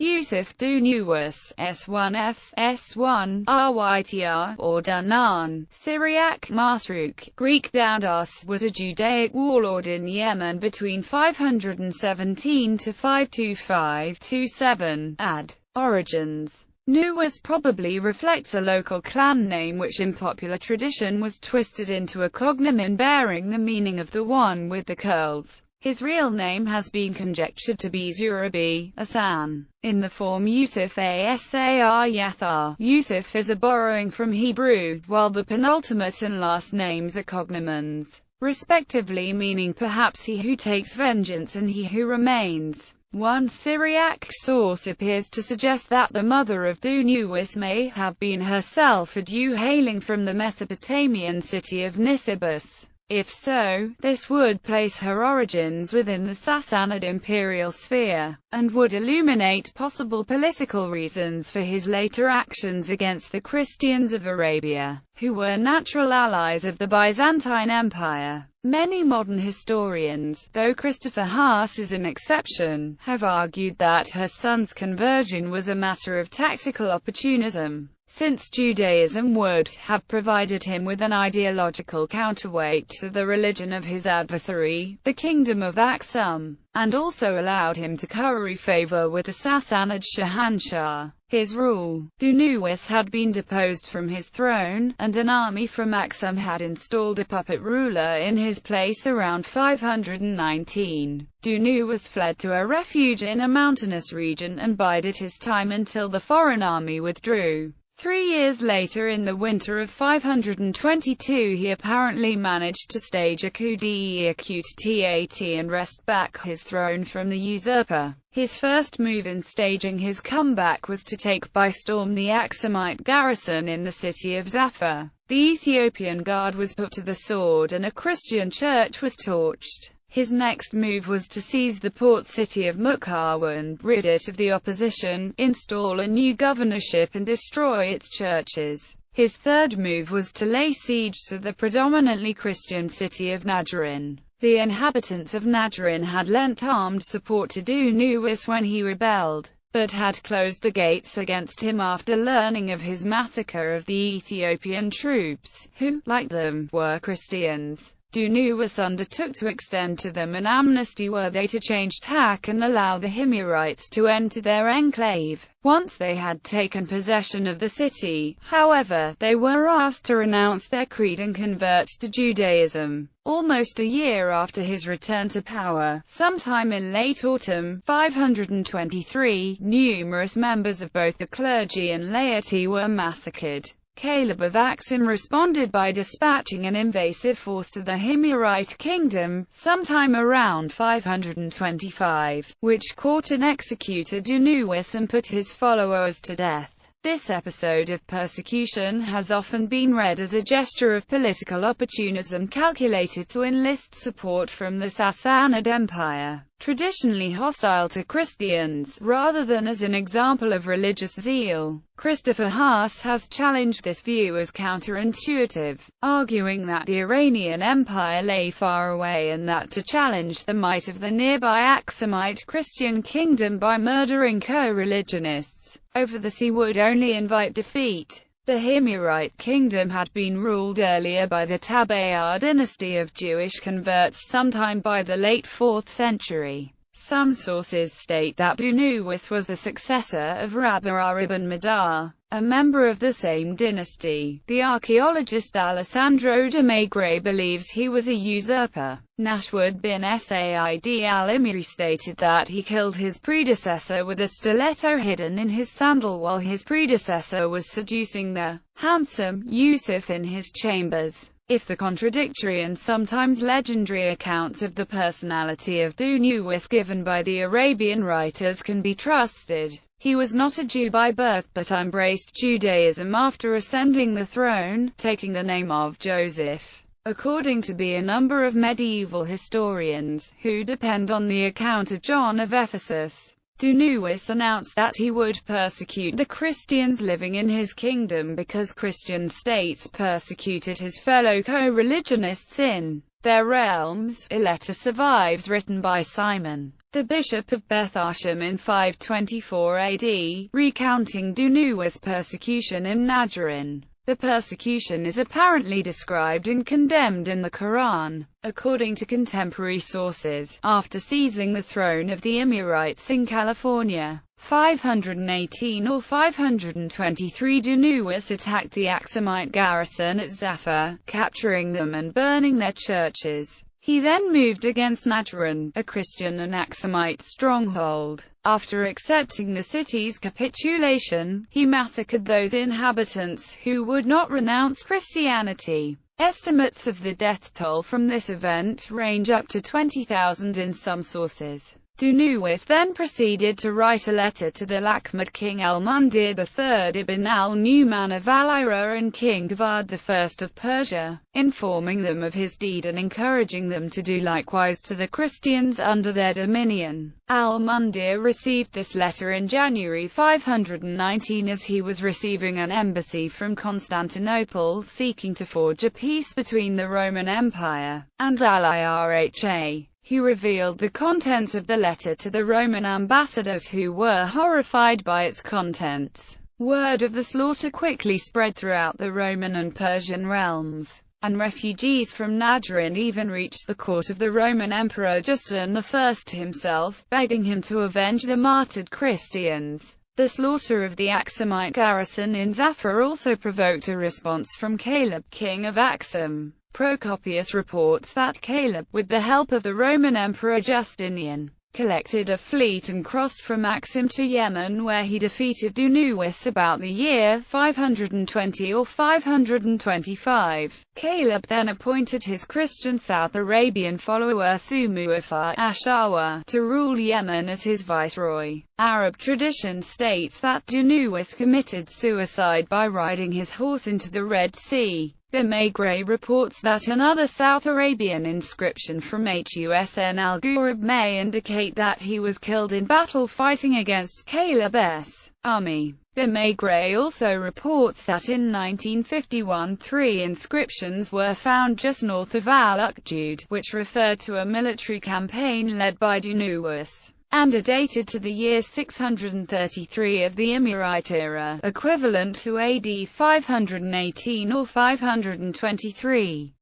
Yūsuf Dhū Nuwās, S1F, S1, Rytr, or Dunaan, Syriac Masruq, Greek Dounaas, was a Judaic warlord in Yemen between 517 to 525-27 AD. Origins. Nuwas probably reflects a local clan name which in popular tradition was twisted into a cognomen bearing the meaning of the one with the curls. His real name has been conjectured to be Yūsuf As'ar. In the form Yūsuf As'ar Yath'ar, Yusuf is a borrowing from Hebrew, while the penultimate and last names are cognomens, respectively, meaning perhaps he who takes vengeance and he who remains. One Syriac source appears to suggest that the mother of Dhu Nuwas may have been herself a Jew hailing from the Mesopotamian city of Nisibis. If so, this would place her origins within the Sassanid imperial sphere, and would illuminate possible political reasons for his later actions against the Christians of Arabia, who were natural allies of the Byzantine Empire. Many modern historians, though Christopher Haas is an exception, have argued that her son's conversion was a matter of tactical opportunism, since Judaism would have provided him with an ideological counterweight to the religion of his adversary, the Kingdom of Aksum, and also allowed him to curry favor with the Sassanid Shahanshah. His rule. Dhu Nuwas had been deposed from his throne, and an army from Aksum had installed a puppet ruler in his place around 519. Dhu Nuwas fled to a refuge in a mountainous region and bided his time until the foreign army withdrew. 3 years later, in the winter of 522, he apparently managed to stage a coup d'état and wrest back his throne from the usurper. His first move in staging his comeback was to take by storm the Aksumite garrison in the city of Zafar. The Ethiopian guard was put to the sword and a Christian church was torched. His next move was to seize the port city of Mukhawan, rid it of the opposition, install a new governorship and destroy its churches. His third move was to lay siege to the predominantly Christian city of Najran. The inhabitants of Najran had lent armed support to Dhu Nuwas when he rebelled, but had closed the gates against him after learning of his massacre of the Ethiopian troops, who, like them, were Christians. Dhu Nuwas undertook to extend to them an amnesty were they to change tack and allow the Himyarites to enter their enclave. Once they had taken possession of the city, however, they were asked to renounce their creed and convert to Judaism. Almost a year after his return to power, sometime in late autumn 523, numerous members of both the clergy and laity were massacred. Caleb of Aksum responded by dispatching an invasive force to the Himyarite kingdom, sometime around 525, which caught and executed Dhu Nuwas and put his followers to death. This episode of persecution has often been read as a gesture of political opportunism calculated to enlist support from the Sassanid Empire, traditionally hostile to Christians, rather than as an example of religious zeal. Christopher Haas has challenged this view as counterintuitive, arguing that the Iranian Empire lay far away and that to challenge the might of the nearby Aksumite Christian kingdom by murdering co-religionists over the sea would only invite defeat. The Himyarite kingdom had been ruled earlier by the Saba'ic dynasty of Jewish converts sometime by the late 4th century. Some sources state that Dhu Nuwas was the successor of Rabbi ibn Madar, a member of the same dynasty. The archaeologist Alessandro de Maigret believes he was a usurper. Nashwad bin Said al-Imri stated that he killed his predecessor with a stiletto hidden in his sandal while his predecessor was seducing the handsome Yusuf in his chambers. If the contradictory and sometimes legendary accounts of the personality of Dhu Nuwas given by the Arabian writers can be trusted, he was not a Jew by birth but embraced Judaism after ascending the throne, taking the name of Joseph. According to a number of medieval historians, who depend on the account of John of Ephesus, Dhu Nuwas announced that he would persecute the Christians living in his kingdom because Christian states persecuted his fellow co-religionists in their realms. A letter survives written by Simon, the bishop of Beth Asham in 524 AD, recounting Dhu Nuwas' persecution in Najran. The persecution is apparently described and condemned in the Quran. According to contemporary sources, after seizing the throne of the Emirates in California, 518 or 523, Dhu Nuwas attacked the Axumite garrison at Zafar, capturing them and burning their churches. He then moved against Najran, a Christian and Axumite stronghold. After accepting the city's capitulation, he massacred those inhabitants who would not renounce Christianity. Estimates of the death toll from this event range up to 20,000 in some sources. Dhu Nuwas then proceeded to write a letter to the Lakhmid king al-Mundir III ibn al-Nu'man of Al-Ira and King Gavad I of Persia, informing them of his deed and encouraging them to do likewise to the Christians under their dominion. Al-Mundir received this letter in January 519 as he was receiving an embassy from Constantinople seeking to forge a peace between the Roman Empire and Al-Irha. He revealed the contents of the letter to the Roman ambassadors, who were horrified by its contents. Word of the slaughter quickly spread throughout the Roman and Persian realms, and refugees from Najran even reached the court of the Roman Emperor Justin I himself, begging him to avenge the martyred Christians. The slaughter of the Axumite garrison in Zafar also provoked a response from Caleb, king of Axum. Procopius reports that Caleb, with the help of the Roman Emperor Justinian, collected a fleet and crossed from Axum to Yemen, where he defeated Dhu Nuwas about the year 520 or 525. Caleb then appointed his Christian South Arabian follower Sumu'afar Ashawa to rule Yemen as his viceroy. Arab tradition states that Dhu Nuwas committed suicide by riding his horse into the Red Sea. The Maigret reports that another South Arabian inscription from Husn al-Ghurab may indicate that he was killed in battle fighting against Caleb's army. The Maigret also reports that in 1951 3 inscriptions were found just north of Al-Uqjud, which referred to a military campaign led by Dhu Nuwas, and are dated to the year 633 of the Emirate era, equivalent to AD 518 or 523.